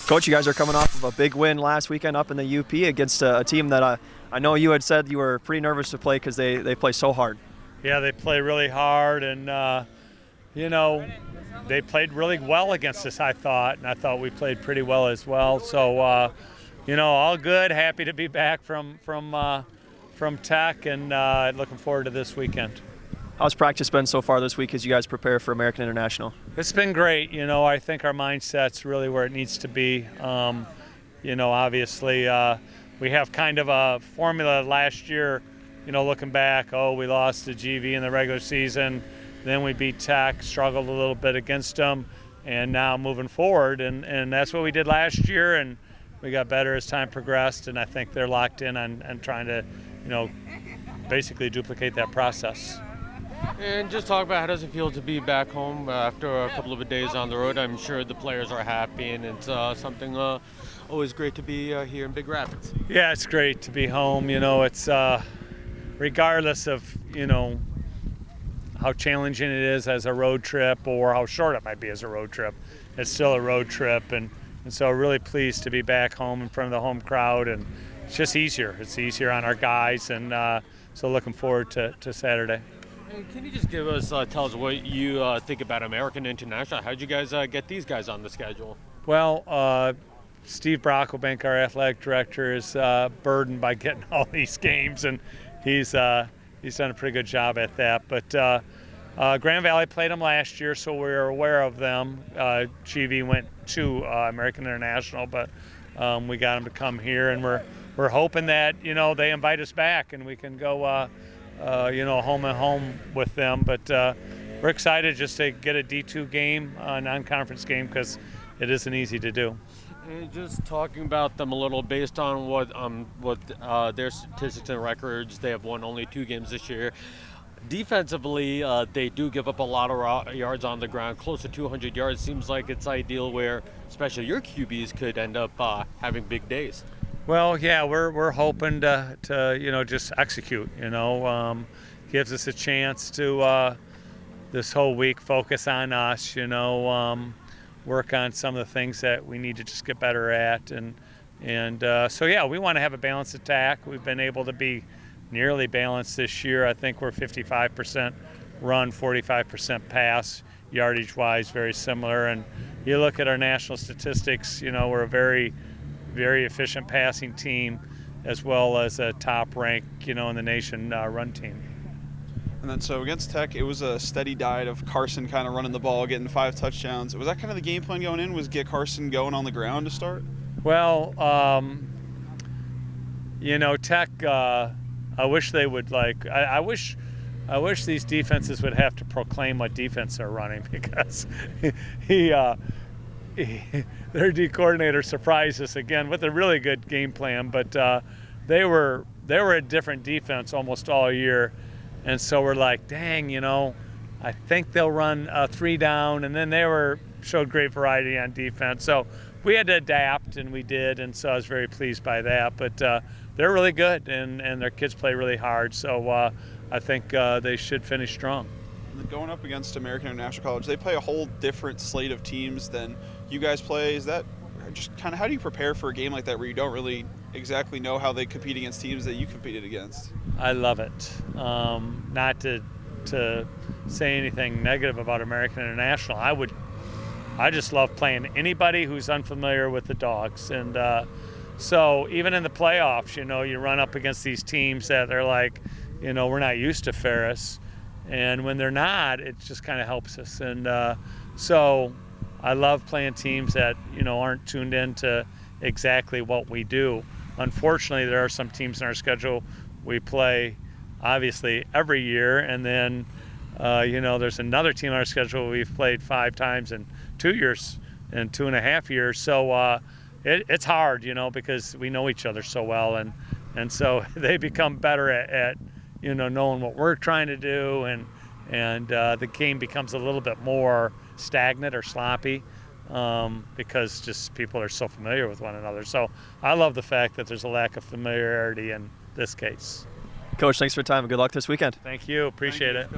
Coach, you guys are coming off of a big win last weekend up in the UP against a team that I know you had said you were pretty nervous to play because they play so hard. Yeah, they play really hard, and they played really well against us, I thought, and I thought we played pretty well as well. So, all good. Happy to be back from Tech, and looking forward to this weekend. How's practice been so far this week as you guys prepare for American International? It's been great. I think our mindset's really where it needs to be. Obviously, we have kind of a formula last year. Looking back, we lost to GV in the regular season. Then we beat Tech, struggled a little bit against them, and now moving forward. And that's what we did last year, and we got better as time progressed, and I think they're locked in on trying to, basically duplicate that process. And just talk about how does it feel to be back home after a couple of days on the road. I'm sure the players are happy, and it's something always great to be here in Big Rapids. Yeah, it's great to be home. It's regardless of, how challenging it is as a road trip or how short it might be as a road trip, it's still a road trip. And so really pleased to be back home in front of the home crowd, and it's just easier. It's easier on our guys, and so looking forward to Saturday. Can you just give us, tell us what you think about American International? How'd you guys get these guys on the schedule? Well, Steve Brocklebank, our athletic director, is burdened by getting all these games, and he's done a pretty good job at that. But Grand Valley played them last year, so we're aware of them. GV went to American International, but we got them to come here, and we're hoping that they invite us back and we can go. Home and home with them, but we're excited just to get a D2 game, a non-conference game, because it isn't easy to do. And just talking about them a little, based on what their statistics and records, they have won only 2 games this year. Defensively, they do give up a lot of yards on the ground, close to 200 yards. Seems like it's ideal where, especially your QBs, could end up having big days. Well, yeah, we're hoping to just execute. Gives us a chance to this whole week focus on us. Work on some of the things that we need to just get better at, and so yeah, we want to have a balanced attack. We've been able to be nearly balanced this year. I think we're 55% run, 45% pass, yardage-wise, very similar. And you look at our national statistics. We're a very efficient passing team, as well as a top rank, in the nation run team. And then so against Tech, it was a steady diet of Carson kind of running the ball, getting 5 touchdowns. Was that kind of the game plan going in, was get Carson going on the ground to start? Well, Tech, I wish they would I wish these defenses would have to proclaim what defense they're running, because their D coordinator surprised us again with a really good game plan, but they were a different defense almost all year, and so we're like, dang, I think they'll run 3 down, and then they showed great variety on defense. So we had to adapt, and we did, and so I was very pleased by that. But they're really good, and their kids play really hard, so I think they should finish strong. Going up against American International College, they play a whole different slate of teams than you guys play. Is that just kind of, how do you prepare for a game like that where you don't really exactly know how they compete against teams that you competed against? I love it. Not to say anything negative about American International. I just love playing anybody who's unfamiliar with the Dogs. And so even in the playoffs, you run up against these teams that are like, we're not used to Ferris. And when they're not, it just kind of helps us. And so I love playing teams that, aren't tuned in to exactly what we do. Unfortunately, there are some teams in our schedule we play, obviously, every year. And then, there's another team on our schedule we've played 5 times in 2 years, in 2.5 years. So it's hard, because we know each other so well. And so they become better at knowing what we're trying to do, and the game becomes a little bit more stagnant or sloppy because just people are so familiar with one another. So I love the fact that there's a lack of familiarity in this case. Coach, thanks for your time, and good luck this weekend. Thank you. Appreciate it.